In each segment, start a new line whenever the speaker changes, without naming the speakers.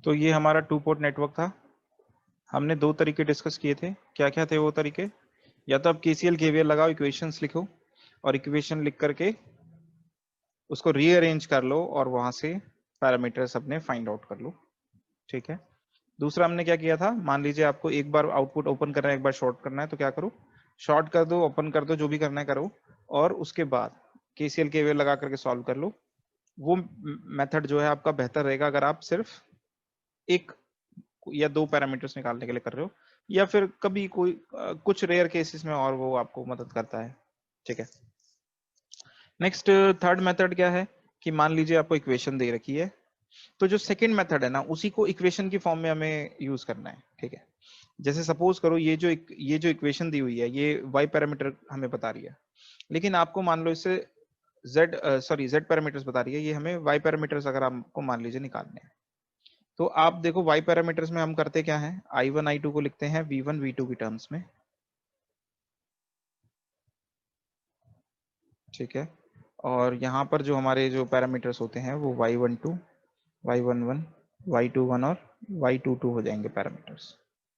तो ये हमारा 2 पोर्ट नेटवर्क था। हमने 2 तरीके डिस्कस किए थे। क्या क्या थे वो तरीके? या तो आप KCL KVL लगाओ, इक्वेशंस लिखो और इक्वेशन लिख करके उसको रीअरेंज कर लो और वहां से पैरामीटर्स अपने फाइंड आउट कर लो। ठीक है। दूसरा हमने क्या किया था, मान लीजिए आपको एक बार आउटपुट ओपन करना है, एक बार शॉर्ट करना है, तो क्या करो, शॉर्ट कर दो, ओपन कर दो, जो भी करना है करो, और उसके बाद KCL KVL लगा करके सॉल्व कर लो। वो मेथड जो है आपका बेहतर रहेगा अगर आप सिर्फ एक या 2 पैरामीटर्स निकालने के लिए कर रहे हो, या फिर कभी कोई कुछ रेयर केसेस में और वो आपको मदद करता है। ठीक है। नेक्स्ट थर्ड मेथड क्या है कि मान लीजिए आपको इक्वेशन दे रखी है, तो जो सेकंड मेथड है ना, उसी को इक्वेशन की फॉर्म में हमें यूज करना है। ठीक है। जैसे सपोज करो ये जो इक्वेशन दी हुई है ये y पैरामीटर हमें बता रही है, लेकिन आपको मान लो इससे z पैरामीटर्स बता रही है, ये हमें y पैरामीटर्स अगर आपको मान लीजिए निकालने हैं, तो आप देखो y पैरामीटर्स में हम करते क्या है, i1 i2 को लिखते हैं v1 v2 की टर्म्स में। ठीक है। और यहाँ पर जो हमारे जो पैरामीटर्स होते हैं वो y12 y11 y21 और y22 हो जाएंगे पैरामीटर्स।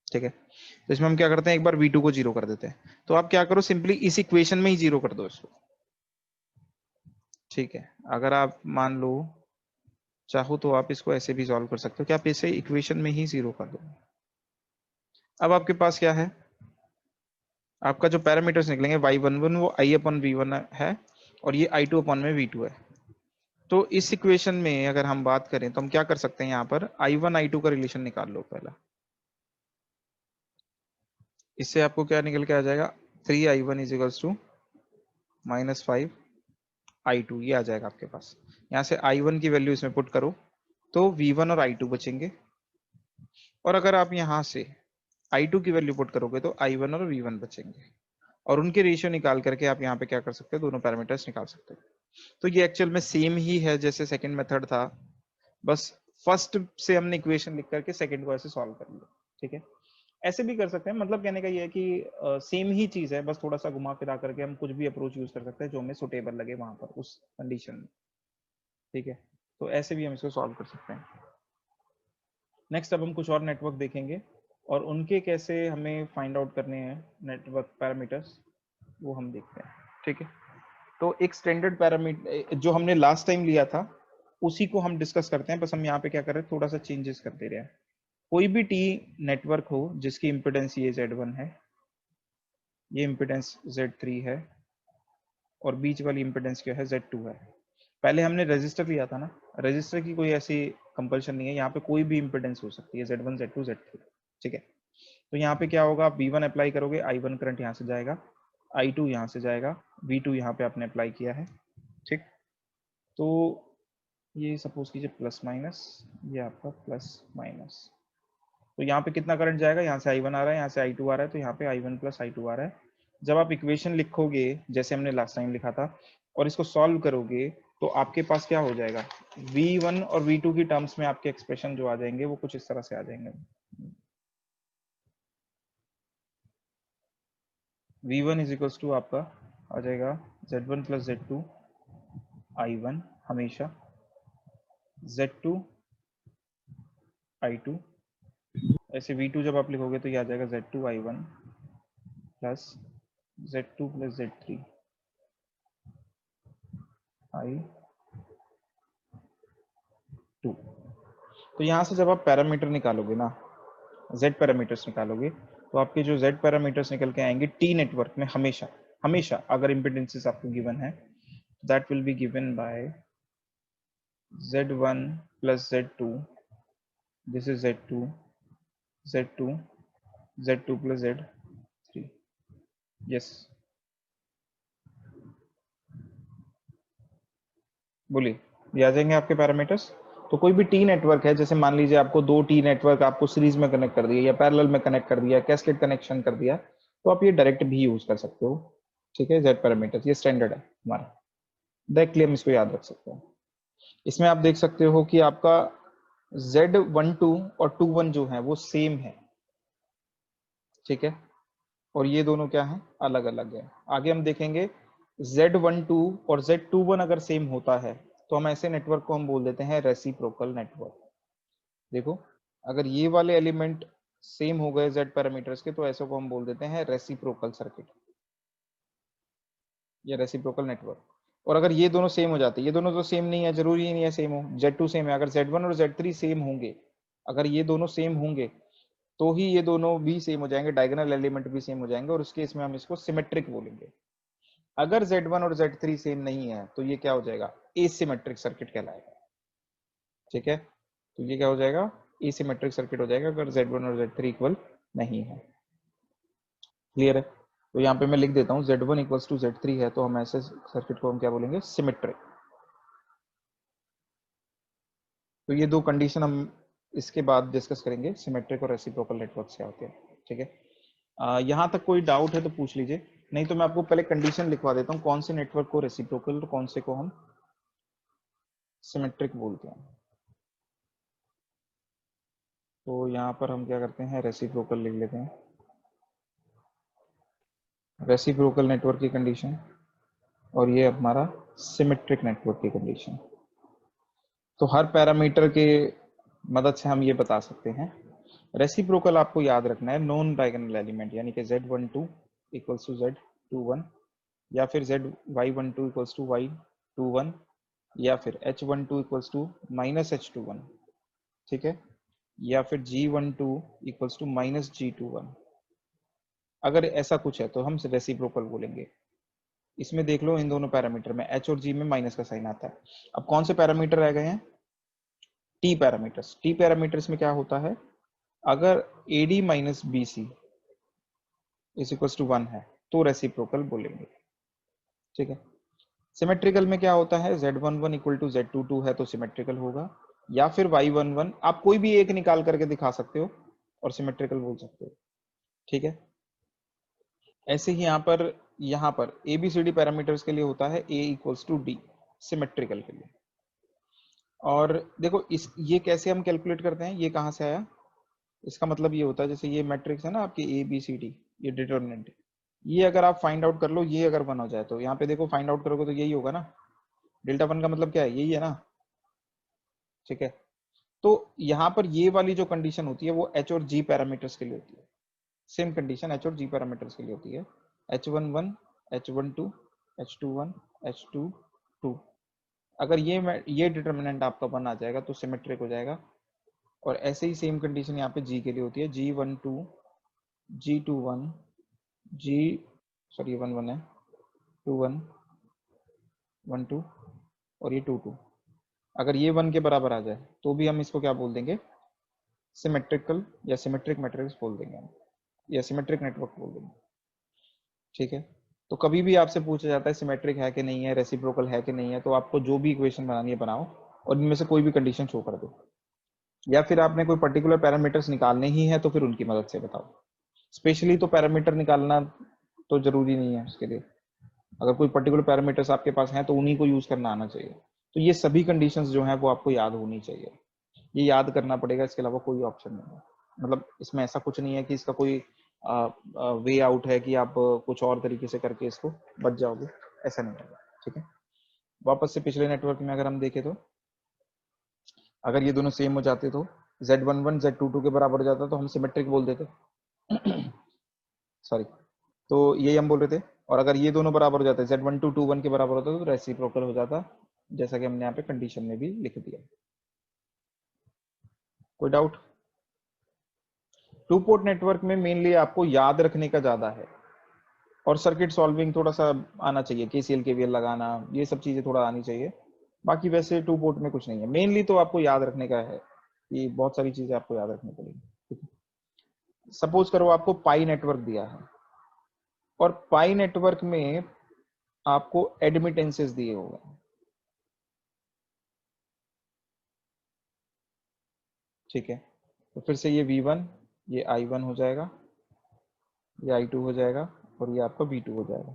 ठीक है। तो इसमें हम क्या करते हैं, एक बार v2 को 0 कर देते हैं, तो आप क्या करो, सिंपली इस इक्वेशन में ही 0 कर दो इसको। ठीक है। अगर आप मान लो चाहो तो आप इसको ऐसे भी सॉल्व कर सकते हो कि आप इसे इक्वेशन में ही 0 कर दो। अब आपके पास क्या है, आपका जो पैरामीटर्स निकलेंगे y11 वो i अपॉन v1 है और ये i2 अपॉन में v2 है। तो इस इक्वेशन में अगर हम बात करें तो हम क्या कर सकते हैं, यहाँ पर i1 i2 का रिलेशन निकाल लो पहला। इससे आपको क्या निकल के आ जाएगा, 3i1 is equals to -5i2, ये आ जाएगा आपके पास। यहाँ से i1 की वैल्यू इसमें पुट करो तो v1 और i2 बचेंगे, और अगर आप यहाँ से i2 की वैल्यू पुट करोगे तो i1 और v1 बचेंगे, और उनके रेशियो निकाल करके आप यहाँ पे क्या कर सकते हो, दोनों पैरामीटर्स निकाल सकते हो। तो ये एक्चुअल में सेम ही है जैसे सेकंड मेथड था, बस फर्स्ट से हमने इक्वेशन लिख करके सेकंड को ऐसे सॉल्व कर लिया। ठीक है। ऐसे भी कर सकते हैं, मतलब कहने का ये है कि सेम ही चीज है, बस थोड़ा सा घुमा फिरा करके हम कुछ भी अप्रोच यूज कर सकते हैं जो हमें सुटेबल लगे वहां पर उस कंडीशन में। ठीक है। तो ऐसे भी हम इसको सॉल्व कर सकते हैं। नेक्स्ट अब हम कुछ और नेटवर्क देखेंगे और उनके कैसे हमें फाइंड आउट करने हैं नेटवर्क पैरामीटर्स, वो हम देखते हैं। ठीक है। तो एक स्टैंडर्ड पैरामीटर जो हमने लास्ट टाइम लिया था उसी को हम डिस्कस करते हैं, बस हम यहाँ पे क्या कर रहे हैं, थोड़ा सा चेंजेस करते रहे हैं। कोई भी टी नेटवर्क हो जिसकी इम्पिडेंस ये Z1 है, ये इम्पिडेंस Z3 है, और बीच वाली इम्पिडेंस क्या है, Z2 है। पहले हमने रजिस्टर लिया था ना, रजिस्टर की कोई ऐसी कंपल्शन नहीं है, यहाँ पे कोई भी इम्पिडेंस हो सकती है, Z1 Z2 Z3। ठीक है। तो यहाँ पे क्या होगा, आप V1 अप्लाई करोगे, I1 करंट यहाँ से जाएगा, I2 यहाँ से जाएगा, V2 यहाँ पे आपने अप्लाई किया है। ठीक। तो ये सपोज कीजिए प्लस माइनस, ये आपका प्लस माइनस, तो यहाँ पे कितना करंट जाएगा, यहाँ से I1 आ रहा है, यहाँ से I2 आ रहा है, तो यहाँ पे I1 प्लस I2 आ रहा है। जब आप इक्वेशन लिखोगे जैसे हमने लास्ट टाइम लिखा था और इसको सॉल्व करोगे तो आपके पास क्या हो जाएगा, V1 और V2 की टर्म्स में आपके एक्सप्रेशन जो आ जाएंगे वो कुछ इस तरह से आ जाएंगे। V1 इज इक्वल्स टू आपका आ जाएगा Z1 प्लस Z2 I1 हमेशा, Z2 I2, ऐसे V2 जब आप लिखोगे तो ये आ जाएगा Z2 I1 plus Z2 plus Z3 I2। तो यहाँ से जब आप पैरामीटर निकालोगे ना, Z पैरामीटर्स निकालोगे, तो आपके जो Z पैरामीटर्स निकल के आएंगे टी नेटवर्क में हमेशा हमेशा, अगर इम्पिडेंसेस आपको गिवन है, that will be given by Z1 plus Z2, this is Z2 Z2 Z2 plus Z3। Yes, बोलिए, ये आ जाएंगे आपके पैरामीटर्स। तो कोई भी टी नेटवर्क है, जैसे मान लीजिए आपको 2 टी नेटवर्क आपको सीरीज में कनेक्ट कर दिया या पैरेलल में कनेक्ट कर दिया, कैस्केड कनेक्शन कर दिया, तो आप ये डायरेक्ट भी यूज कर सकते हो। ठीक है। जेड पैरामीटर्स ये स्टैंडर्ड है हमारा, डायरेक्टली हम इसको याद रख सकते हैं। इसमें आप देख सकते हो कि आपका Z12 और 21 जो है वो सेम है। ठीक है। और ये दोनों क्या है, अलग अलग है। आगे हम देखेंगे Z12 और Z21 अगर सेम होता है तो हम ऐसे नेटवर्क को हम बोल देते हैं रेसिप्रोकल नेटवर्क। देखो अगर ये वाले एलिमेंट सेम हो गए z पैरामीटर्स के तो ऐसे को हम बोल देते हैं रेसिप्रोकल सर्किट या रेसिप्रोकल नेटवर्क। और अगर ये दोनों सेम हो जाते, ये दोनों तो सेम नहीं है, जरूरी ही नहीं है सेम हो, Z2 सेम है, अगर Z1 और Z3 सेम होंगे, अगर ये दोनों सेम होंगे तो ही ये दोनों भी सेम हो जाएंगे, डायगोनल एलिमेंट भी सेम हो जाएंगे, और उस केस में हम इसको सिमेट्रिक बोलेंगे। अगर Z1 और Z3 सेम नहीं है तो ये क्या हो जाएगा, एसिमेट्रिक सर्किट कहलाएगा। ठीक है, तो ये क्या हो जाएगा, एसिमेट्रिक सर्किट हो जाएगा अगर Z1 और Z3 इक्वल नहीं है। क्लियर है? तो यहाँ पे मैं लिख देता हूँ Z1 इक्वल्स टू Z3 है तो हम ऐसे सर्किट को हम क्या बोलेंगे, सिमेट्रिक। तो ये दो कंडीशन हम इसके बाद डिस्कस करेंगे, सिमेट्रिक और रेसिप्रोकल नेटवर्क क्या होते हैं। ठीक है, यहाँ तक कोई डाउट है तो पूछ लीजिए, नहीं तो मैं आपको पहले कंडीशन लिखवा देता हूँ कौन से नेटवर्क को रेसिप्रोकल और कौन से को हम सिमेट्रिक बोलते हैं। तो यहाँ पर हम क्या करते हैं, रेसिप्रोकल लिख लेते हैं, रेसिप्रोकल नेटवर्क की कंडीशन, और ये हमारा सिमेट्रिक नेटवर्क की कंडीशन। तो हर पैरामीटर के मदद से हम ये बता सकते हैं। रेसिप्रोकल आपको याद रखना है नॉन डायगोनल एलिमेंट, यानी कि Z12 इक्वल्स टू Z21, या फिर ZY12 इक्वल्स टू Y21, या फिर H12 equals to minus H21। ठीक है, या फिर G12 equals to minus G21। अगर ऐसा कुछ है तो हम रेसिप्रोकल बोलेंगे। इसमें देख लो इन दोनों पैरामीटर में H और G में माइनस का साइन आता है। अब कौन से पैरामीटर रह गए हैं, टी पैरामीटर्स। टी पैरामीटर्स में क्या होता है, अगर AD minus BC is equal to 1 है तो रेसिप्रोकल बोलेंगे। ठीक है, सिमेट्रिकल में क्या होता है, Z11 इक्वल टू Z22 है तो सिमेट्रिकल होगा, या फिर Y11, आप कोई भी एक निकाल करके दिखा सकते हो और सिमेट्रिकल बोल सकते हो। ठीक है, ऐसे ही यहाँ पर ABCD पैरामीटर्स के लिए होता है A equals to D symmetrical के लिए। और देखो इस ये कैसे हम कैलकुलेट करते हैं, ये कहाँ से आया, इसका मतलब ये होता है जैसे ये मैट्रिक्स है ना आपकी ABCD, ये डिटर्मिनेंट, ये अगर आप फाइंड आउट कर लो, ये अगर 1 हो जाए तो यहाँ पे देखो फाइंड आउट करोगे तो यही होगा ना, डेल्टा 1 का मतलब क्या है, यही है ना। ठीक है, तो यहाँ पर ये वाली जो कंडीशन होती है वो H और G पैरामीटर्स के लिए होती है, सेम कंडीशन H और G पैरामीटर्स के लिए होती है। H11, H12, H21, H22, अगर ये डिटर्मिनेंट आपका 1 आ जाएगा तो सिमेट्रिक हो जाएगा। और ऐसे ही सेम कंडीशन यहाँ पे G के लिए होती है, G12, G21, G सॉरी 1 है, 21, 12 और ये 22, अगर ये 1 के बराबर आ जाए तो भी हम इसको क्या बोल देंगे, सिमेट्रिकल या सिमेट्रिक मैट्रिक्स बोल देंगे हम, या सिमेट्रिक नेटवर्क बोल देंगे। ठीक है, तो कभी भी आपसे पूछा जाता है सिमेट्रिक है कि नहीं है, रेसिप्रोकल है कि नहीं है, तो आपको जो भी इक्वेशन बनानी है बनाओ और इनमें से कोई भी कंडीशन शो कर दो, या फिर आपने कोई पर्टिकुलर पैरामीटर्स निकालने ही है तो फिर उनकी मदद से बताओ। स्पेशली तो पैरामीटर निकालना तो जरूरी नहीं है उसके लिए, अगर कोई पर्टिकुलर पैरामीटर्स आपके पास हैं तो उन्हीं को यूज करना आना चाहिए। तो ये सभी कंडीशंस जो हैं वो आपको याद होनी चाहिए, ये याद करना पड़ेगा, इसके अलावा कोई ऑप्शन नहीं है। मतलब इसमें ऐसा कुछ नहीं है कि इसका कोई वे आउट है कि आप कुछ और तरीके से करके इसको बच जाओगे, ऐसा नहीं होगा। ठीक है, वापस से पिछले नेटवर्क में अगर हम देखें तो अगर ये दोनों सेम हो जाते तो Z11 Z22 के बराबर हो जाता तो हम सिमेट्रिक बोल देते सॉरी, तो यही हम बोल रहे थे। और अगर ये दोनों बराबर हो जाते Z12 21 के बराबर होता तो रेसिप्रोकल हो जाता, जैसा कि हमने यहाँ पे कंडीशन में भी लिख दिया। कोई डाउट? टू पोर्ट नेटवर्क में मेनली आपको याद रखने का ज्यादा है और सर्किट सॉल्विंग थोड़ा सा आना चाहिए, KCL KVL लगाना, ये सब चीजें थोड़ा आनी चाहिए। बाकी वैसे टू पोर्ट में कुछ नहीं है, मेनली तो आपको याद रखने का है कि बहुत सारी चीजें आपको याद रखनी पड़ेगी। सपोज करो आपको पाई नेटवर्क दिया है और पाई नेटवर्क में आपको एडमिटेंसेस दिए हुए हैं। ठीक है, तो फिर से ये V1 ये I1 हो जाएगा, ये I2 हो जाएगा और ये आपका V2 हो जाएगा।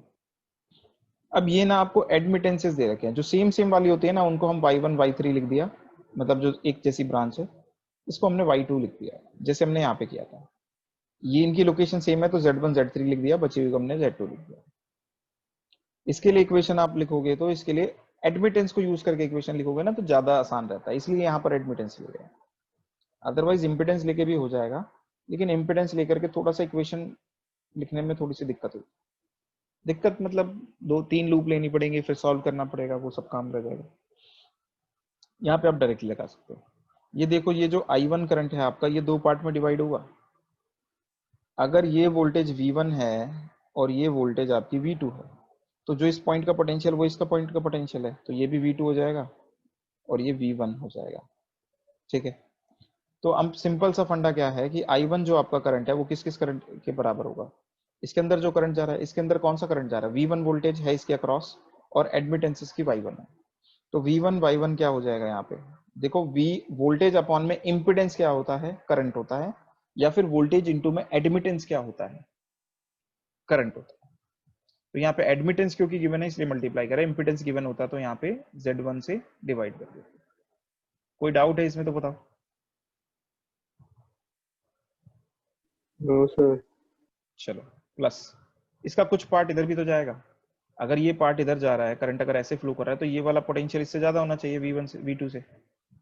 अब ये ना आपको एडमिटेंसेस दे रखे हैं, जो सेम सेम वाली होती है ना उनको हम Y1 Y3 लिख दिया, मतलब जो एक जैसी ब्रांच है इसको हमने Y2 लिख दिया, जैसे हमने यहाँ पे किया था। ये इनकी लोकेशन सेम है तो Z1 Z3 लिख दिया, बची हुई को हमने Z2 लिख दिया। इसके लिए इक्वेशन आप लिखोगे तो इसके लिए एडमिटेंस को यूज करके इक्वेशन लिखोगे ना तो ज्यादा आसान रहता है, इसलिए यहाँ पर एडमिटेंस लिख रहे हैं। अदरवाइज इम्पिडेंस लेके भी हो जाएगा, लेकिन इम्पिडेंस लेकर के थोड़ा सा इक्वेशन लिखने में थोड़ी सी दिक्कत होगी। दिक्कत मतलब 2-3 लूप लेनी पड़ेंगी, फिर सॉल्व करना पड़ेगा, वो सब काम रह जाएगा। यहाँ पे आप डायरेक्टली लगा सकते हो। ये देखो, ये जो I1 करंट है आपका, ये 2 पार्ट में डिवाइड हुआ। अगर ये वोल्टेज V1 है और ये वोल्टेज आपकी V2 है, तो जो इस पॉइंट का पोटेंशियल वो इसका पॉइंट का पोटेंशियल है, तो ये भी V2 हो जाएगा और ये V1 हो जाएगा। ठीक है, तो अब सिंपल सा फंडा क्या है कि I1 जो आपका करंट है वो किस किस करंट के बराबर होगा। इसके अंदर जो करंट जा रहा है, इसके अंदर कौन सा करंट जा रहा है, V1 वोल्टेज है इसके अक्रॉस और एडमिटेंस इसकी Y1 है। तो V1 Y1 क्या हो जाएगा यहाँ पे, देखो V वोल्टेज अपॉन में इम्पिडेंस क्या होता है, करंट होता है, या फिर वोल्टेज इंटू में एडमिटेंस क्या होता है, करंट होता है। तो यहाँ पे एडमिटेंस क्योंकि गिवन है इसलिए मल्टीप्लाई करें, इम्पिडेंस गिवन होता तो यहाँ पे Z1 से डिवाइड कर देते। कोई डाउट है इसमें तो बताओ।
No sir.
चलो, प्लस इसका कुछ पार्ट इधर भी तो जाएगा। अगर ये पार्ट इधर जा रहा है, करंट अगर ऐसे फ्लो कर रहा है, तो ये वाला पोटेंशियल इससे ज्यादा होना चाहिए V1 से V2 से।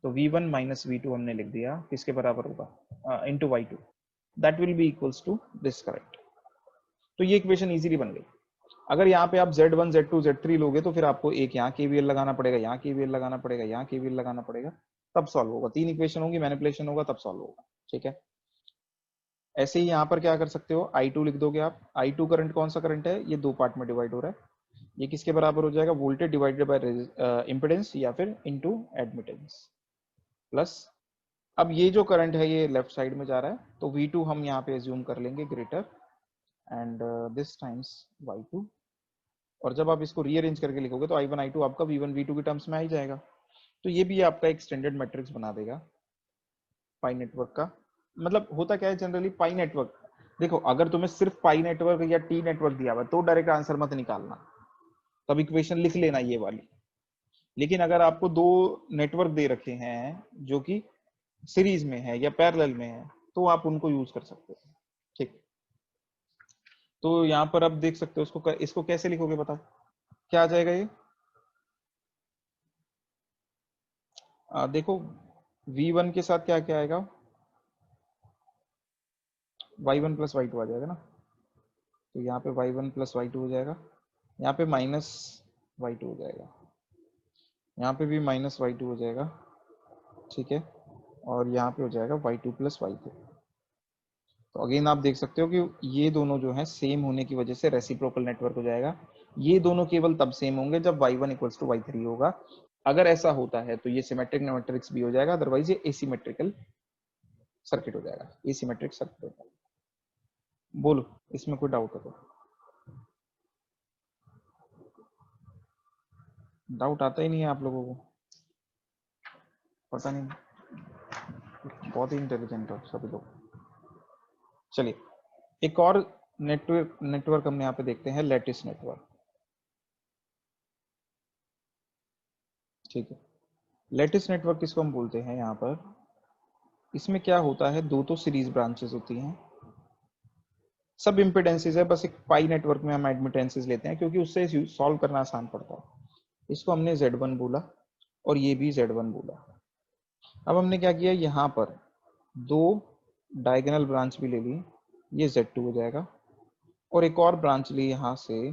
तो V1 माइनस V2 हमने लिख दिया, किसके बराबर होगा, into Y2, that will be equals to this current. तो ये इक्वेशन इजीली बन गई। अगर यहाँ पे आप Z1 Z2 Z3 लोगे तो फिर आपको एक यहाँ KVL लगाना पड़ेगा, यहाँ KVL लगाना पड़ेगा, यहाँ KVL लगाना पड़ेगा, तब सॉल्व होगा। 3 इक्वेशन होंगी, मैनिपुलेशन होगा, तब सॉल्व होगा। ठीक है, ऐसे ही यहाँ पर क्या कर सकते हो, I2 लिख दोगे आप। I2 करंट कौन सा करंट है, ये 2 पार्ट में डिवाइड हो रहा है। ये किसके बराबर हो जाएगा, वोल्टेज डिवाइडेड बाय इम्पिडेंस या फिर इनटू एडमिटेंस, प्लस अब ये जो करंट है ये लेफ्ट साइड में जा रहा है, तो V2 हम यहाँ पे एज्यूम कर लेंगे greater and this times Y2। और जब आप इसको रीअरेंज करके लिखोगे तो I1 I2 आपका V1 V2 के टर्म्स में आ ही जाएगा। तो ये भी आपका एक स्टैंडर्ड मैट्रिक्स बना देगा पाई नेटवर्क का। मतलब होता क्या है जनरली पाई नेटवर्क, देखो अगर तुम्हें सिर्फ पाई नेटवर्क या टी नेटवर्क दिया हुआ तो डायरेक्ट आंसर मत निकालना, तब इक्वेशन लिख लेना ये वाली। लेकिन अगर आपको 2 नेटवर्क दे रखे हैं जो कि सीरीज में है या पैरेलल में है, तो आप उनको यूज कर सकते हो। ठीक, तो यहाँ पर आप देख सकते हो, इसको कैसे लिखोगे बताओ, क्या आ जाएगा ये, देखो V1 के साथ क्या क्या आएगा, Y1 प्लस Y2 आ जाएगा ना। तो यहाँ पे Y1 प्लस Y2 हो जाएगा, यहाँ पे माइनस Y2 हो जाएगा, यहाँ पे भी माइनस Y2 हो जाएगा। ठीक है, और यहाँ पे हो जाएगा Y2 प्लस Y2। तो अगेन आप देख सकते हो कि ये दोनों जो है सेम होने की वजह से रेसिप्रोकल नेटवर्क हो जाएगा। ये दोनों केवल तब सेम होंगे जब Y1 इक्वल्स टू Y3 होगा। अगर ऐसा होता है तो ये सिमेट्रिक मैट्रिक्स भी हो जाएगा, अदरवाइज ये एसिमेट्रिकल सर्किट हो जाएगा, एसिमेट्रिक सर्किट हो जाएगा। बोलो इसमें कोई डाउट है तो। डाउट आता ही नहीं है आप लोगों को, पता नहीं, बहुत ही इंटेलिजेंट हो सभी लोग। चलिए एक और नेटवर्क हम यहाँ पे देखते हैं, लैटिस नेटवर्क। ठीक है, लैटिस नेटवर्क किसको हम बोलते हैं यहाँ पर, इसमें क्या होता है, 2 तो सीरीज ब्रांचेस होती हैं, सब इम्पिडेंसेस है, बस एक पाई नेटवर्क में हम एडमिटेंसेस लेते हैं क्योंकि उससे सॉल्व करना आसान पड़ता है। इसको हमने Z1 बोला और ये भी Z1 बोला। अब हमने क्या किया, यहाँ पर 2 डायगोनल ब्रांच भी ले ली, ये Z2 हो जाएगा, और एक और ब्रांच ली यहाँ से,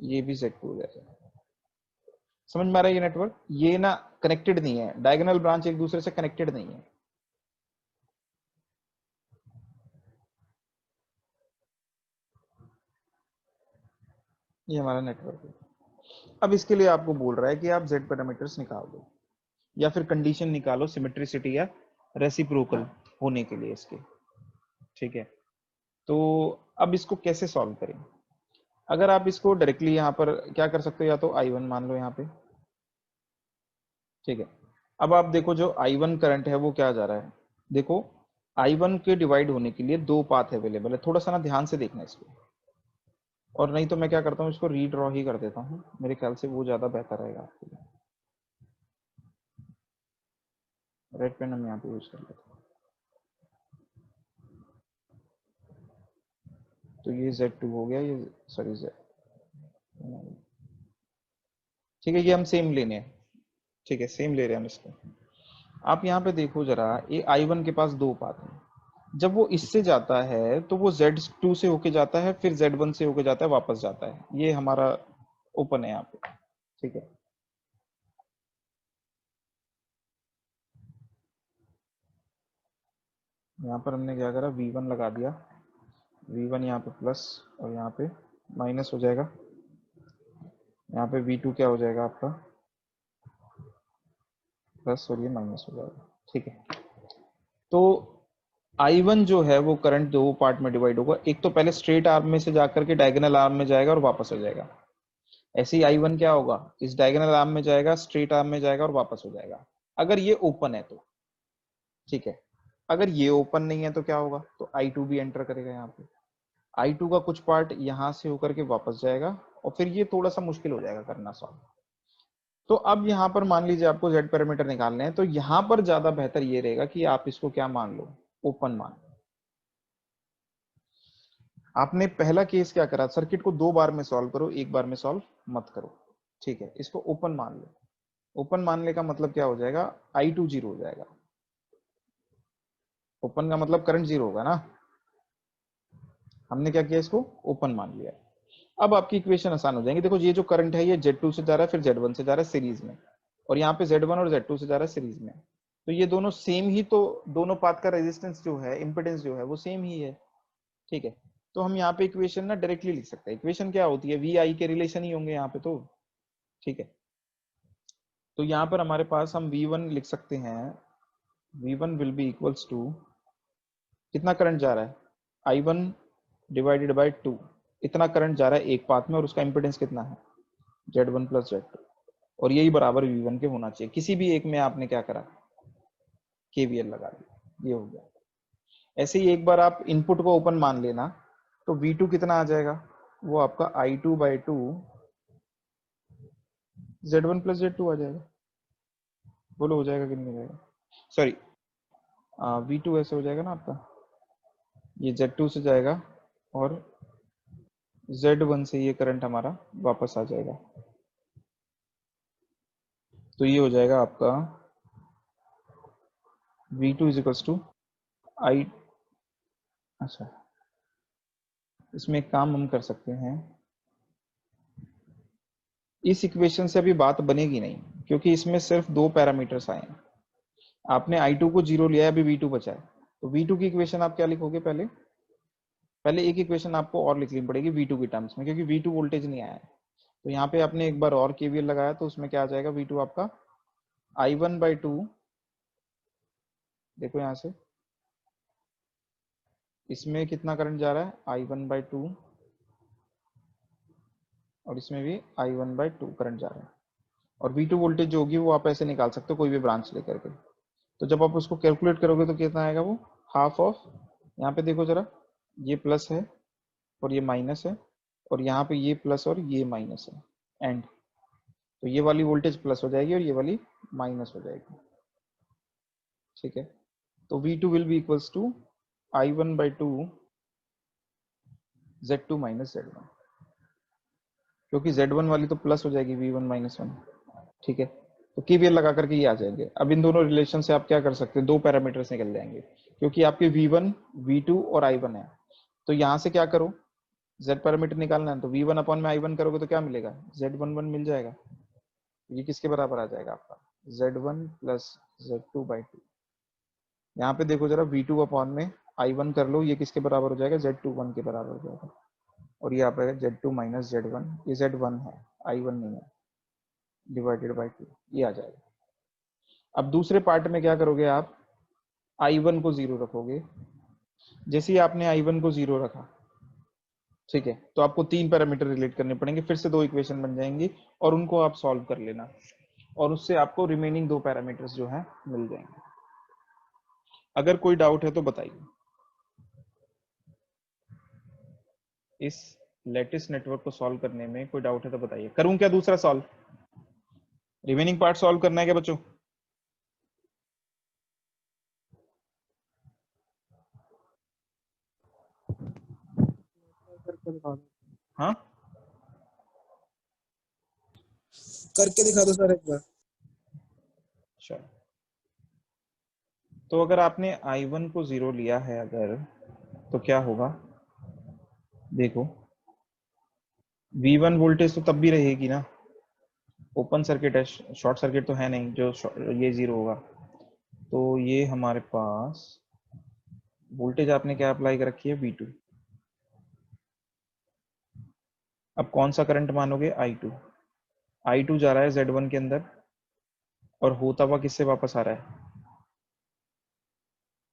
ये भी Z2 हो जाएगा। समझ में आ रहा है ये नेटवर्क, ये ना कनेक्टेड नहीं है, डायगोनल ब्रांच एक दूसरे से कनेक्टेड नहीं है। ये हमारा नेटवर्क है। अब इसके लिए आपको बोल रहा है कि आप Z पैरामीटर्स निकाल दो या फिर कंडीशन निकालो सिमेट्रिसिटी या रेसिप्रोकल होने के लिए इसके। ठीक है, तो अब इसको कैसे सॉल्व करें, अगर आप इसको डायरेक्टली यहाँ पर क्या कर सकते हो, या तो I1 मान लो यहाँ पे। ठीक है, अब आप देखो जो I1 करंट है वो क्या जा रहा है, देखो I1 के डिवाइड होने के लिए 2 पाथ अवेलेबल है, थोड़ा सा ना ध्यान से देखना इसको, और नहीं तो मैं क्या करता हूँ इसको रीड्रॉ ही कर देता हूँ, मेरे ख्याल से वो ज्यादा बेहतर रहेगा आपके लिए। रेड पेन हम यहाँ पे यूज कर लेते हैं। तो ये Z2 हो गया, ये सॉरी Z, ठीक है, ये हम सेम लेने हैं। ठीक है, सेम ले रहे हैं हम इसको। आप यहाँ पे देखो जरा, ये I1 के पास दो पाथ है, जब वो इससे जाता है तो वो Z2 से होके जाता है, फिर Z1 से होके जाता है, वापस जाता है। ये हमारा ओपन है यहाँ पे, ठीक है। यहाँ पर हमने क्या करा, V1 लगा दिया, V1 यहाँ पे प्लस और यहाँ पे माइनस हो जाएगा, यहाँ पे V2 क्या हो जाएगा आपका प्लस और ये माइनस हो जाएगा, ठीक है। तो I1 जो है वो करंट दो पार्ट में डिवाइड होगा, एक तो पहले स्ट्रेट आर्म में से जाकर के डायगोनल आर्म में जाएगा और वापस हो जाएगा। ऐसे ही I1 क्या होगा, इस डायगोनल आर्म में जाएगा, स्ट्रेट आर्म में जाएगा और वापस हो जाएगा, अगर ये ओपन है तो, ठीक है। अगर ये ओपन नहीं है तो क्या होगा, तो I2 भी एंटर करेगा यहाँ पे, I2 का कुछ पार्ट यहाँ से होकर के वापस जाएगा, और फिर ये थोड़ा सा मुश्किल हो जाएगा करना सॉल्व। तो अब यहाँ पर मान लीजिए आपको Z पैरामीटर निकालने हैं, तो यहाँ पर ज्यादा बेहतर ये रहेगा कि आप इसको क्या मान लो, ओपन मान लो। आपने पहला केस क्या करा, सर्किट को दो बार में सॉल्व करो, एक बार में सॉल्व मत करो, ठीक है। इसको ओपन मान लो। ओपन मानने का मतलब क्या हो जाएगा, I2 जीरो हो जाएगा। ओपन का मतलब करंट जीरो होगा ना, हमने क्या किया, इसको ओपन मान लिया। अब आपकी इक्वेशन आसान हो जाएंगी। देखो ये जो करंट है ये Z2 से जा रहा है, फिर Z1 से जा रहा है सीरीज में, और यहाँ पे Z1 और Z2 से जा रहा है सीरीज में, तो ये दोनों सेम ही, तो दोनों पाथ का रेजिस्टेंस जो है, इंपेडेंस जो है वो सेम ही है, ठीक है। तो हम यहाँ पे इक्वेशन ना डायरेक्टली लिख सकते हैं। इक्वेशन क्या होती है, वी आई के रिलेशन ही होंगे यहाँ पे, तो ठीक है। तो यहाँ पर हमारे पास हम V1 लिख सकते हैं, V1 will be equals to, कितना करंट जा रहा है, I1 डिवाइडेड बाय 2, इतना करंट जा रहा है एक पाथ में, और उसका इंपेडेंस कितना है, Z1 प्लस Z2, और यही बराबर V1 के होना चाहिए। किसी भी एक में आपने क्या करा, KVL लगा दिया, ये हो गया। ऐसे ही एक बार आप इनपुट को ओपन मान लेना, तो V2 कितना आ जाएगा, वो आपका I2 by 2 Z1 plus Z2 आ जाएगा। बोलो हो जाएगा कि नहीं हो जाएगा, सॉरी V2 ऐसे हो जाएगा ना आपका, ये Z2 से जाएगा और Z1 से ये करंट हमारा वापस आ जाएगा, तो ये हो जाएगा आपका V2 is equals to I, अच्छा इसमें एक काम हम कर सकते हैं, इस इक्वेशन से अभी बात बनेगी नहीं, क्योंकि इसमें सिर्फ दो पैरामीटर्स आए हैं। आपने I2 को जीरो लिया है, अभी V2 बचा है, तो V2 की इक्वेशन आप क्या लिखोगे, पहले पहले एक इक्वेशन आपको और लिखनी पड़ेगी V2 की टर्म्स में, क्योंकि V2 वोल्टेज नहीं आया है। तो यहाँ पे आपने एक बार और KVL लगाया, तो उसमें क्या आ जाएगा, V2 आपका I1 बाई 2, देखो यहाँ से इसमें कितना करंट जा रहा है, I1 बाई 2, और इसमें भी I1 बाई 2 करंट जा रहा है, और V2 वोल्टेज जो होगी वो आप ऐसे निकाल सकते हो कोई भी ब्रांच लेकर के। तो जब आप उसको कैलकुलेट करोगे तो कितना आएगा, वो हाफ ऑफ, यहाँ पे देखो जरा, ये प्लस है और ये माइनस है, और यहाँ पे ये प्लस और ये माइनस है, एंड तो ये वाली वोल्टेज प्लस हो जाएगी और ये वाली माइनस हो जाएगी, ठीक है। तो V2 will be equals to I1 by 2 Z2 minus Z1, क्योंकि Z1 वाली तो प्लस हो जाएगी V1 माइनस 1, ठीक है। तो KVL लगा करके ये आ जाएंगे। अब इन दोनों रिलेशन से आप क्या कर सकते हैं, दो पैरामीटर्स निकल जाएंगे, क्योंकि आपके V1 V2 और I1 है। तो यहाँ से क्या करो, Z पैरामीटर निकालना है, तो V1 अपॉन में I1 करोगे तो क्या मिलेगा, Z11 मिल जाएगा। ये किसके बराबर आ जाएगा आपका, Z1 प्लस Z2 बाई 2। यहाँ पे देखो जरा, V2 अपॉन में I1 कर लो, ये किसके बराबर हो जाएगा, Z21 के बराबर हो जाएगा, और ये आप Z2 माइनस Z1, ये Z1 है, I1 नहीं है, डिवाइडेड बाई 2, ये आ जाएगा। अब दूसरे पार्ट में क्या करोगे आप, I1 को जीरो रखोगे। जैसे ही आपने I1 को जीरो रखा, ठीक है, तो आपको तीन पैरामीटर रिलेट करने पड़ेंगे, फिर से दो इक्वेशन बन जाएंगी, और उनको आप सॉल्व कर लेना, और उससे आपको रिमेनिंग दो पैरामीटर्स जो है मिल जाएंगे। अगर कोई डाउट है तो बताइए। इस लेटेस्ट नेटवर्क को सॉल्व करने में कोई डाउट है तो बताइए। करूं क्या दूसरा सॉल्व, रिमेनिंग पार्ट सॉल्व करना है क्या बच्चों? हाँ
करके दिखा दो सर एक बार।
चलो। तो अगर आपने I1 को 0 लिया है अगर, तो क्या होगा, देखो V1 वोल्टेज तो तब भी रहेगी ना, ओपन सर्किट है, शॉर्ट सर्किट तो है नहीं जो ये 0 होगा। तो ये हमारे पास वोल्टेज आपने क्या अप्लाई कर रखी है, V2। अब कौन सा करंट मानोगे, I2। I2 जा रहा है Z1 के अंदर और होता हुआ किससे वापस आ रहा है,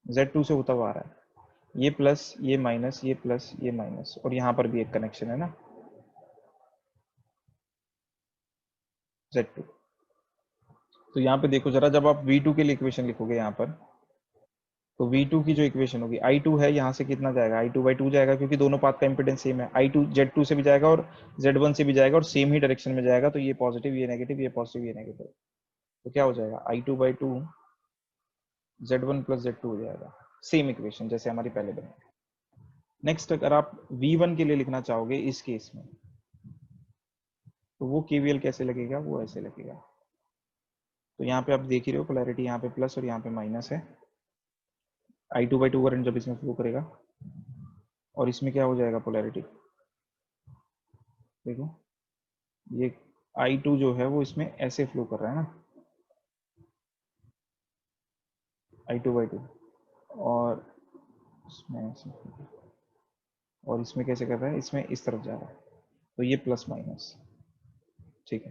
Z2 से होता हुआ आ रहा है। ये प्लस ये माइनस, ये प्लस ये माइनस, और यहाँ पर भी एक कनेक्शन है ना Z2। तो यहाँ पे देखो जरा, जब आप V2 के लिए इक्वेशन लिखोगे यहाँ पर, तो V2 की जो इक्वेशन होगी, I2 है, यहाँ से कितना जाएगा, I2/2 जाएगा, क्योंकि दोनों पाथ का इंपेडेंस सेम है। I2 Z2 से भी जाएगा और Z1 से भी जाएगा और सेम ही डायरेक्शन में जाएगा, तो ये पॉजिटिव ये नेगेटिव, ये पॉजिटिव ये नेगेटिव, तो क्या हो जाएगा, I2/2 Z1 + Z2 हो जाएगा। सेम इक्वेशन जैसे हमारी पहले बनी। नेक्स्ट अगर आप V1 के लिए लिखना चाहोगे इस केस में, तो वो KVL कैसे लगेगा, वो ऐसे लगेगा। तो यहाँ पे आप देख ही रहे हो पोलैरिटी, यहाँ पे प्लस और यहाँ पे माइनस है। I2/2 करंट जब इसमें फ्लो करेगा, और इसमें क्या हो जाएगा पोलैरिटी, देखो ये I2 जो है वो इसमें ऐसे फ्लो कर रहा है ना, I2/2, और इसमें ऐसे, और इसमें कैसे कर रहा है, इसमें इस तरफ जा रहा है, तो ये प्लस माइनस, ठीक है।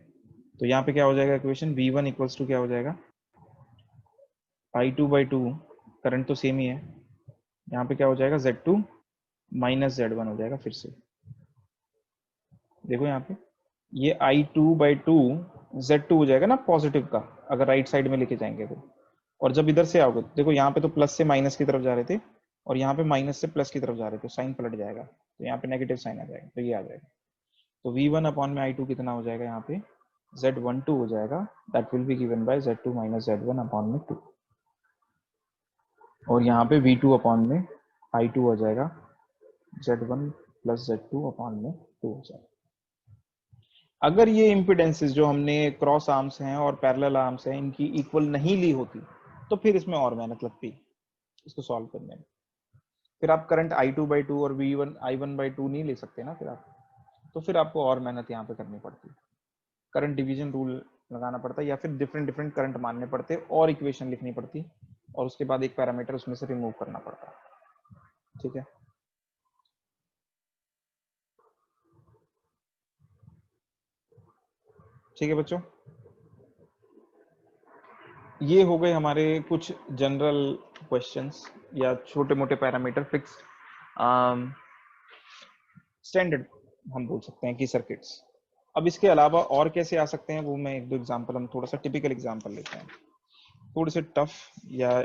तो यहाँ पे क्या हो जाएगा इक्वेशन, V1 = क्या हो जाएगा, I2/2, करंट तो सेम ही है, यहाँ पे क्या हो जाएगा, Z2 - Z1 हो जाएगा फिर से। देखो यहाँ पे ये I2/2 Z2 हो जाएगा ना पॉजिटिव का, अगर राइट साइड में लेके जाएंगे तो। और जब इधर से आओगे, देखो यहाँ पे तो प्लस से माइनस की तरफ जा रहे थे, और यहाँ पे माइनस से प्लस की तरफ जा रहे थे, साइन पलट जाएगा, तो यहाँ पे नेगेटिव साइन आ जाएगा, तो ये आ जाएगा। तो V1/I2 कितना हो जाएगा, यहाँ पे Z12 हो जाएगा, that will be given by Z2 - Z1/2। और यहाँ पे V2/I2 हो जाएगा Z1 + Z2/2 हो जाएगा। अगर ये इम्पिडेंसेस जो हमने क्रॉस आर्म्स हैं और पैरेलल आर्म्स हैं इनकी इक्वल नहीं ली होती, तो फिर इसमें और मेहनत लगती इसको सॉल्व करने में। फिर आप करंट I2/2 और I1/2 नहीं ले सकते ना फिर आप, तो फिर आपको और मेहनत यहाँ पे करनी पड़ती, करंट डिवीजन रूल लगाना पड़ता है, या फिर डिफरेंट डिफरेंट करंट मानने पड़ते और इक्वेशन लिखनी पड़ती, और उसके बाद एक पैरामीटर उसमें से रिमूव करना पड़ता, ठीक है। ठीक है बच्चों, ये हो गए हमारे कुछ जनरल क्वेश्चंस या छोटे मोटे पैरामीटर फिक्स स्टैंडर्ड हम बोल सकते हैं कि सर्किट्स। अब इसके अलावा और कैसे आ सकते हैं वो मैं एक दो एग्जांपल, हम थोड़ा सा टिपिकल एग्जांपल लेते हैं, थोड़े से टफ या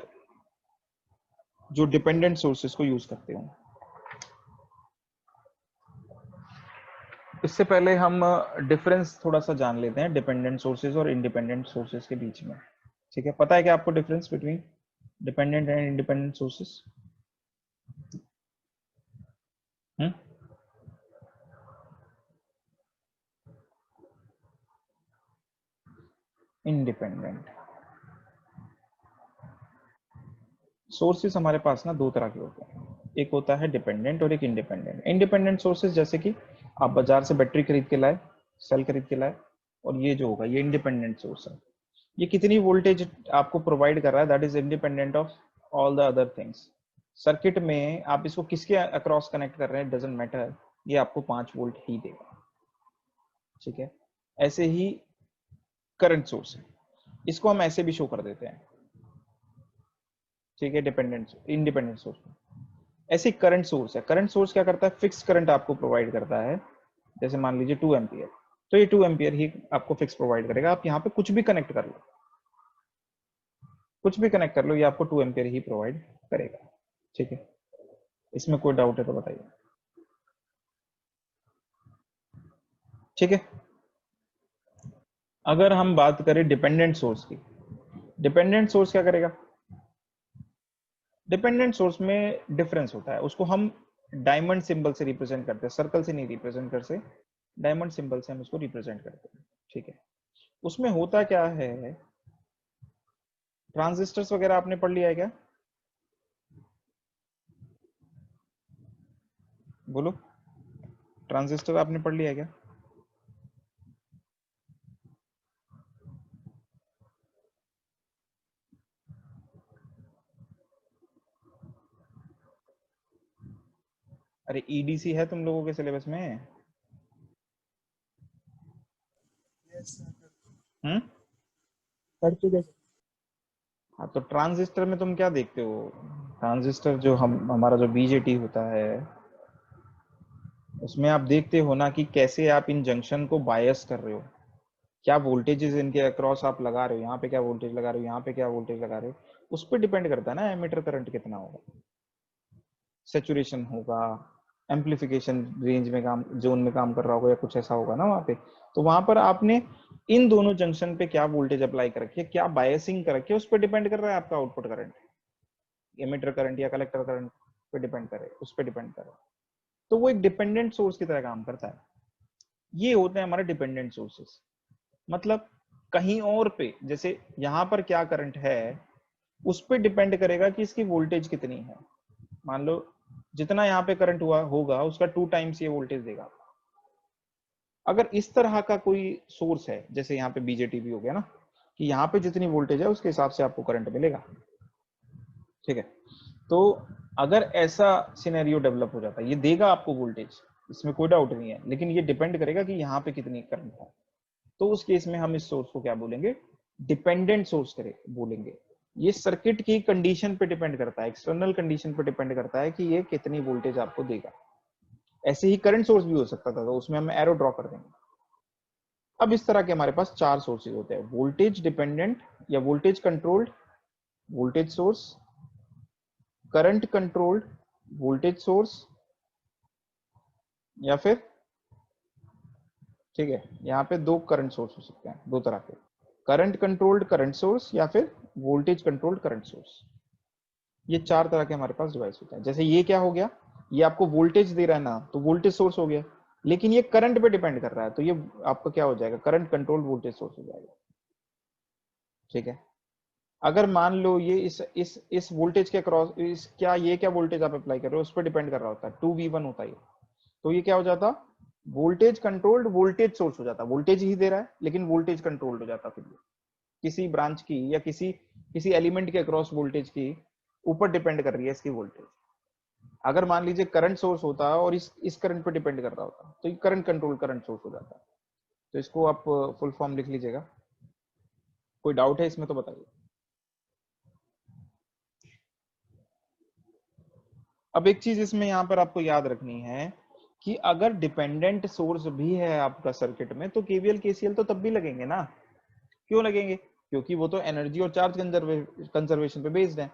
जो डिपेंडेंट सोर्सेस को यूज करते हो। इससे पहले हम डिफरेंस थोड़ा सा जान लेते हैं डिपेंडेंट सोर्सेज और इंडिपेंडेंट सोर्सेज के बीच में, ठीक है। पता है क्या आपको difference between dependent and independent sources? Independent sources हमारे पास ना दो तरह के होते हैं, एक होता है डिपेंडेंट और एक इंडिपेंडेंट। इंडिपेंडेंट सोर्सेज जैसे कि आप बाजार से बैटरी खरीद के लाए, सेल खरीद के लाए, और ये जो होगा ये इंडिपेंडेंट सोर्स है, ये कितनी वोल्टेज आपको प्रोवाइड कर रहा है, that is independent of all the other things. Circuit में आप इसको किसके अक्रॉस कनेक्ट कर रहे हैं डजंट मैटर, ये आपको 5 वोल्ट ही देगा, ठीक है। ऐसे ही करंट सोर्स है, इसको हम ऐसे भी शो कर देते हैं, ठीक है, डिपेंडेंट इंडिपेंडेंट सोर्स में। ऐसे करंट सोर्स है, करंट सोर्स क्या करता है, फिक्स करंट आपको प्रोवाइड करता है, जैसे मान लीजिए 2 एम्पियर, तो ये 2 एम्पियर ही आपको फिक्स प्रोवाइड करेगा। आप यहाँ पे कुछ भी कनेक्ट कर लो, कुछ भी कनेक्ट कर लो, ये आपको 2 एम्पियर ही प्रोवाइड करेगा, ठीक है। इसमें कोई डाउट है तो बताइए, ठीक है। अगर हम बात करें डिपेंडेंट सोर्स की, डिपेंडेंट सोर्स क्या करेगा, डिपेंडेंट सोर्स में डिफरेंस होता है, उसको हम डायमंड सिंबल से रिप्रेजेंट करते हैं, सर्कल से नहीं रिप्रेजेंट करते, डायमंड सिंबल से हम उसको रिप्रेजेंट करते हैं, ठीक है। उसमें होता क्या है, ट्रांजिस्टर्स वगैरह आपने पढ़ लिया है क्या? बोलो, ट्रांजिस्टर आपने पढ़ लिया क्या? अरे ईडीसी है तुम लोगों के सिलेबस में? हम्म।
पढ़ चुके।
हाँ तो ट्रांजिस्टर में तुम क्या देखते हो? ट्रांजिस्टर जो हम हमारा जो बीजेटी होता है उसमें आप देखते हो ना कि कैसे आप इन जंक्शन को बायस कर रहे हो, क्या वोल्टेजेस इनके अक्रॉस आप लगा रहे हो, यहाँ पे क्या वोल्टेज लगा रहे हो, यहाँ पे क्या वोल्टेज लगा रहे हो, उस पर डिपेंड करता है ना एमीटर करंट कितना होगा, सेचुरेशन होगा, एम्पलीफिकेशन रेंज में काम, जोन में काम कर रहा होगा या कुछ ऐसा होगा ना वहाँ पे। तो वहां पर आपने इन दोनों जंक्शन पे क्या वोल्टेज अप्लाई कर रखी है, क्या बायसिंग कर रखी है, उस पर डिपेंड कर रहा है आपका आउटपुट करंट, एमीटर करंट या कलेक्टर करंट पे डिपेंड करे, उस पर डिपेंड करे। तो वो एक डिपेंडेंट सोर्स की तरह काम करता है। ये होते हैं हमारे डिपेंडेंट सोर्सेस। मतलब कहीं और पे, जैसे यहाँ पर क्या करंट है उस पर डिपेंड करेगा कि इसकी वोल्टेज कितनी है। मान लो जितना यहाँ पे करंट हुआ होगा उसका 2 टाइम्स ये वोल्टेज देगा। अगर इस तरह का कोई सोर्स है, जैसे यहाँ पे बीजेटी भी हो गया ना, कि यहाँ पे जितनी वोल्टेज है उसके हिसाब से आपको करंट मिलेगा, ठीक है। तो अगर ऐसा सिनेरियो डेवलप हो जाता है, ये देगा आपको वोल्टेज, इसमें कोई डाउट नहीं है, लेकिन ये डिपेंड करेगा कि यहाँ पे कितनी करंट है। तो उस केस में हम इस सोर्स को क्या बोलेंगे? डिपेंडेंट सोर्स करे बोलेंगे। ये सर्किट की कंडीशन पे डिपेंड करता है, एक्सटर्नल कंडीशन पे डिपेंड करता है कि ये कितनी वोल्टेज आपको देगा। ऐसे ही करंट सोर्स भी हो सकता था, तो उसमें हम एरो ड्रॉ कर देंगे। अब इस तरह के हमारे पास 4 सोर्सेज होते हैं, वोल्टेज डिपेंडेंट या voltage controlled voltage source, current controlled voltage source, या फिर, ठीक है, यहाँ पे 2 करंट सोर्स हो सकते हैं, 2 तरह के, करंट कंट्रोल्ड करंट सोर्स या फिर वोल्टेज कंट्रोल्ड करंट सोर्स। ये 4 तरह के हमारे पास डिवाइस होते हैं। जैसे ये क्या हो गया, ये आपको वोल्टेज दे रहा है ना, तो वोल्टेज सोर्स हो गया, लेकिन ये करंट पे डिपेंड कर रहा है, तो ये आपका क्या हो जाएगा, करंट कंट्रोल्ड वोल्टेज सोर्स हो जाएगा, ठीक है। अगर मान लो ये इस वोल्टेज के क्रॉस, इस क्या ये क्या वोल्टेज आप अप्लाई कर रहे हो उस पर डिपेंड कर रहा होता है, 2v1 होता है, तो ये क्या हो जाता, वोल्टेज कंट्रोल्ड वोल्टेज सोर्स हो जाता, वोल्टेज ही दे रहा है लेकिन वोल्टेज कंट्रोल्ड हो जाता, फिर किसी ब्रांच की या किसी एलिमेंट के अक्रॉस वोल्टेज की ऊपर डिपेंड कर रही है इसकी वोल्टेज। अगर मान लीजिए करंट सोर्स होता है और इस करंट पे डिपेंड कर रहा होता तो ये करंट कंट्रोल करंट सोर्स हो जाता। तो इसको आप फुल फॉर्म लिख लीजिएगा। कोई डाउट है इसमें तो बताइए। अब एक चीज इसमें यहाँ पर आपको याद रखनी है कि अगर डिपेंडेंट सोर्स भी है आपका सर्किट में तो केवीएल केसीएल तो तब भी लगेंगे ना। क्यों लगेंगे? क्योंकि वो तो एनर्जी और चार्ज कंजर्वेशन पे बेस्ड है।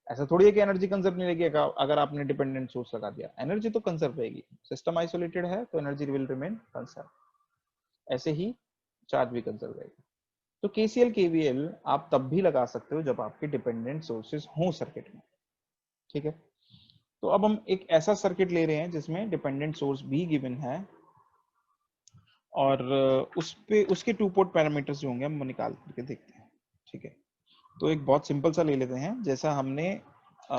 ऐसा थोड़ी है कि एनर्जी कंजर्व नहीं रहेगी अगर आपने डिपेंडेंट सोर्स लगा दिया, एनर्जी तो कंजर्व रहेगी। सिस्टम आइसोलेटेड है तो एनर्जी विल रिमेन कंजर्व, ऐसे ही चार्ज भी कंजर्व रहेगा। तो केसीएल केवीएल आप तब भी लगा सकते हो जब आपके डिपेंडेंट सोर्सेस हों सर्किट में, ठीक है। तो अब हम एक ऐसा सर्किट ले रहे हैं जिसमें डिपेंडेंट सोर्स भी गिवन है और उस पे उसके 2 पोर्ट पैरामीटर्स जो होंगे हम निकाल करके देखते हैं, ठीक है। तो एक बहुत सिंपल सा ले लेते हैं, जैसा हमने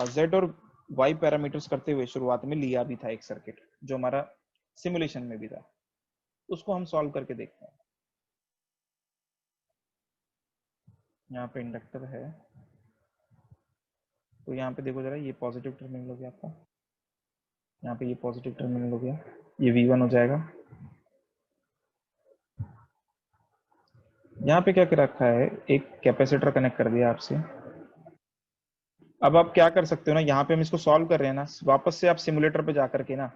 Z और Y पैरामीटर्स करते हुए शुरुआत में लिया भी था एक सर्किट जो हमारा सिमुलेशन में भी था, उसको हम सॉल्व करके देखते हैं। यहाँ पे इंडक्टर है, तो यहाँ पे देखो जरा, ये पॉजिटिव टर्मिनल हो गया आपका, यहाँ पे ये पॉजिटिव टर्मिनल हो गया, ये V1 हो जाएगा। यहाँ पे क्या कर रखा है, एक कैपेसिटर कनेक्ट कर दिया आपसे। अब आप क्या कर सकते हो ना, यहाँ पे हम इसको सॉल्व कर रहे हैं ना, वापस से आप सिमुलेटर पे जाकर के ना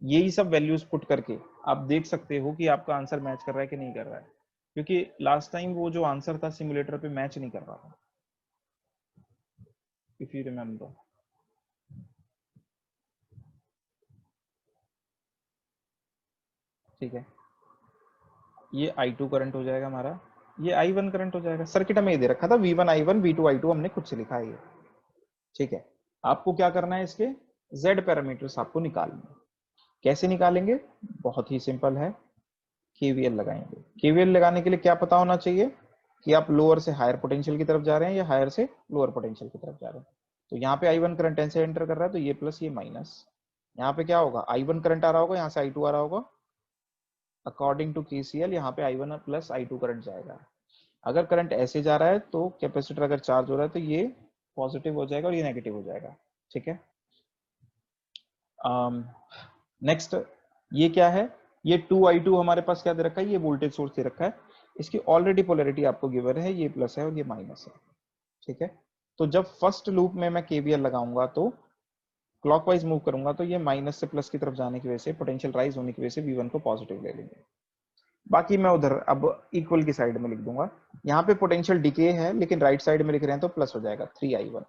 यही सब वैल्यूज पुट करके आप देख सकते हो कि आपका आंसर मैच कर रहा है कि नहीं कर रहा है, क्योंकि लास्ट टाइम वो जो आंसर था सिमुलेटर पे मैच नहीं कर रहा था, इफ यू रिमेम्बर। ठीक है, ये I2 करंट हो जाएगा हमारा, ये I1 करंट हो जाएगा। सर्किट हमें ये दे रखा था V1 I1 V2 I2, हमने खुद से लिखा है ये, ठीक है। आपको क्या करना है, इसके Z पैरामीटर्स आपको निकालने हैं। कैसे निकालेंगे? बहुत ही सिंपल है, केवीएल लगाएंगे। केवीएल लगाने के लिए क्या पता होना चाहिए कि आप लोअर से हायर पोटेंशियल की तरफ जा रहे हैं या हायर से लोअर पोटेंशियल की तरफ जा रहे हैं। तो यहाँ पे I1 करंट ऐसे एंटर कर रहा है, तो ये प्लस ये माइनस, यहाँ पे क्या होगा, I1 करंट आ रहा होगा, यहाँ से I2 आ रहा होगा, अकॉर्डिंग टू KCL यहाँ पे I1 प्लस I2 करंट जाएगा। अगर करंट ऐसे जा रहा है तो कैपेसिटर अगर चार्ज हो रहा है तो ये पॉजिटिव हो जाएगा और ये नेगेटिव हो जाएगा, ठीक है। नेक्स्ट ये क्या है, ये 2I2 हमारे पास क्या दे रखा है, ये वोल्टेज सोर्स दे रखा है, इसकी ऑलरेडी पोलैरिटी आपको गिवन है, ये प्लस है और ये माइनस है, ठीक है। तो जब फर्स्ट लूप में मैं KVL लगाऊंगा तो क्लॉकवाइज मूव करूंगा तो ये माइनस से प्लस की तरफ जाने की वजह से, पोटेंशियल राइज होने की वजह से V1 को पॉजिटिव ले लेंगे। बाकी मैं उधर अब इक्वल की साइड में लिख दूंगा। यहाँ पे पोटेंशियल डिके है लेकिन राइट साइड में लिख रहे हैं तो प्लस हो जाएगा 3I1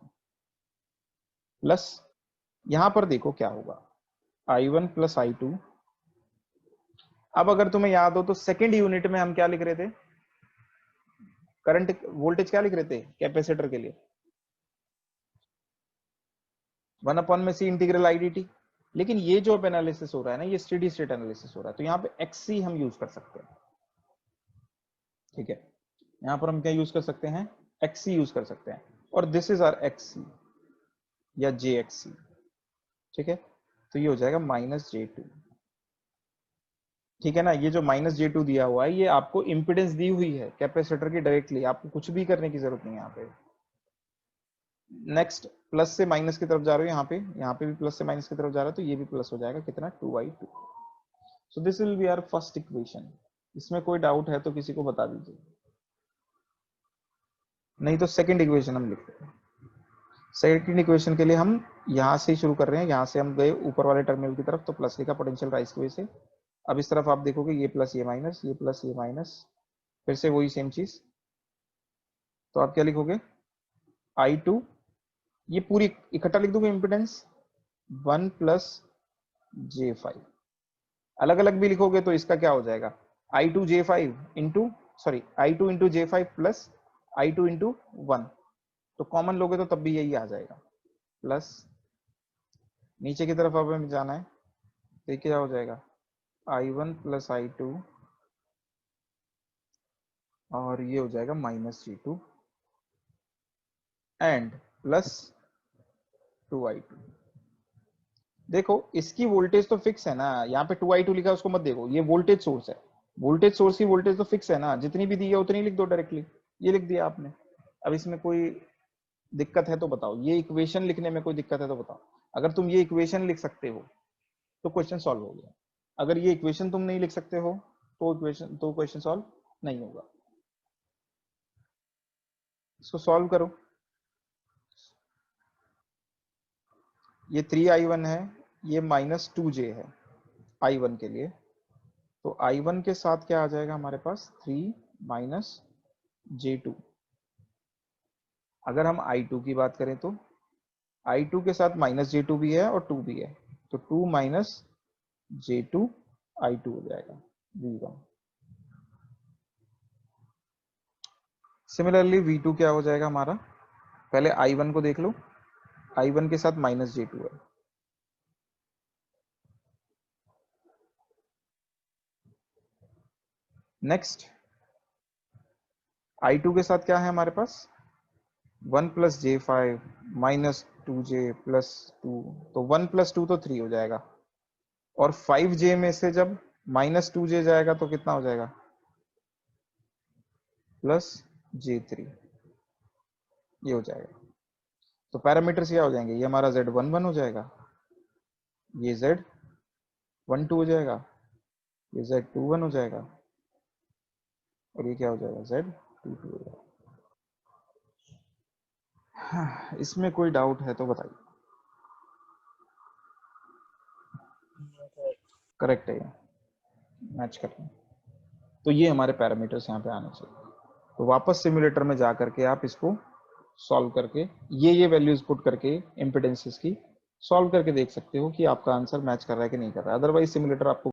प्लस, यहां पर देखो क्या होगा, I1 प्लस I2। अब अगर तुम्हें याद हो तो सेकेंड यूनिट में हम क्या लिख रहे थे, करंट वोल्टेज क्या लिख रहे थे कैपेसिटर के लिए, 1/c इंटीग्रल IDT। लेकिन ये जो अब एनालिसिस हो रहा है ना, ये स्टेडी स्टेट एनालिसिस हो रहा है, तो यहाँ पे XC हम यूज कर सकते हैं, ठीक है। यहाँ पर हम क्या यूज कर सकते हैं, XC यूज कर सकते हैं, और दिस इज आर XC या JXC, ठीक है। तो ये हो जाएगा -J2, ठीक है ना। ये जो -J2 दिया हुआ है ये आपको इंपिडेंस दी हुई है कैपेसिटर की डायरेक्टली, आपको कुछ भी करने की जरूरत नहीं है यहाँ पे। नेक्स्ट प्लस से माइनस की तरफ जा रहे हो, यहाँ पे भी प्लस से माइनस की तरफ जा रहा है तो ये भी प्लस हो जाएगा, कितना 2I2। So this will be our first equation. इसमें कोई डाउट है तो किसी को बता दीजिए, नहीं तो सेकंड इक्वेशन हम लिखते हैं। सेकंड इक्वेशन के लिए हम यहाँ से ही शुरू कर रहे हैं, यहाँ से हम गए ऊपर वाले टर्मिनल की तरफ तो प्लस लिखा पोटेंशियल राइज की वजह से। अब इस तरफ आप देखोगे ये प्लस ये माइनस, ये प्लस ये माइनस, फिर से वही सेम चीज, तो आप क्या लिखोगे I2, ये पूरी इकट्ठा लिख दोगे इम्पिडेंस 1 प्लस J5। अलग अलग भी लिखोगे तो इसका क्या हो जाएगा, I2 J5 into sorry I2 into J5 plus I2 into 1, तो कॉमन लोगे तो तब भी यही आ जाएगा, प्लस नीचे की तरफ अब हमें जाना है तो ये क्या हो जाएगा I1 प्लस I2 और ये हो जाएगा -J2 एंड प्लस 2I2। देखो इसकी वोल्टेज तो फिक्स है ना, यहाँ पे 2I2 लिखा है उसको मत देखो, ये वोल्टेज सोर्स है, वोल्टेज सोर्स की वोल्टेज तो फिक्स है ना, जितनी भी दी है उतनी लिख दो डायरेक्टली, ये लिख दिया आपने। अब इसमें कोई दिक्कत है तो बताओ, ये इक्वेशन लिखने में कोई दिक्कत है तो बताओ। अगर तुम ये इक्वेशन लिख सकते हो तो क्वेश्चन सॉल्व हो गया, अगर ये इक्वेशन तुम नहीं लिख सकते हो तो क्वेश्चन सॉल्व नहीं होगा। इसको सॉल्व करो, ये 3I1 है, ये -2J है I1 के लिए, तो I1 के साथ क्या आ जाएगा हमारे पास 3 माइनस J2। अगर हम I2 की बात करें तो I2 के साथ -J2 भी है और 2 भी है, तो 2 माइनस J2 I2 हो जाएगा V1। सिमिलरली V2 क्या हो जाएगा हमारा, पहले I1 को देख लो, I1 के साथ -J2 है, नेक्स्ट I2 के साथ क्या है हमारे पास 1 प्लस J5 -2J प्लस 2, तो 1 प्लस 2 तो 3 हो जाएगा, और 5J में से जब -2J जाएगा तो कितना हो जाएगा प्लस J3, ये हो जाएगा। तो पैरामीटर्स क्या हो जाएंगे, ये हमारा Z11 हो जाएगा, ये Z12 हो जाएगा, ये Z21 हो जाएगा, और ये क्या हो जाएगा Z22 हो जाएगा। हाँ, इसमें कोई डाउट है तो बताइए। करेक्ट है, ये मैच कर रहे हैं, तो ये हमारे पैरामीटर्स यहाँ पे आने चाहिए। तो वापस सिमुलेटर में जा करके आप इसको सॉल्व करके ये वैल्यूज पुट करके इम्पिडेंसेस की सॉल्व करके देख सकते हो कि आपका आंसर मैच कर रहा है कि नहीं कर रहा है। अदरवाइज सिमुलेटर आपको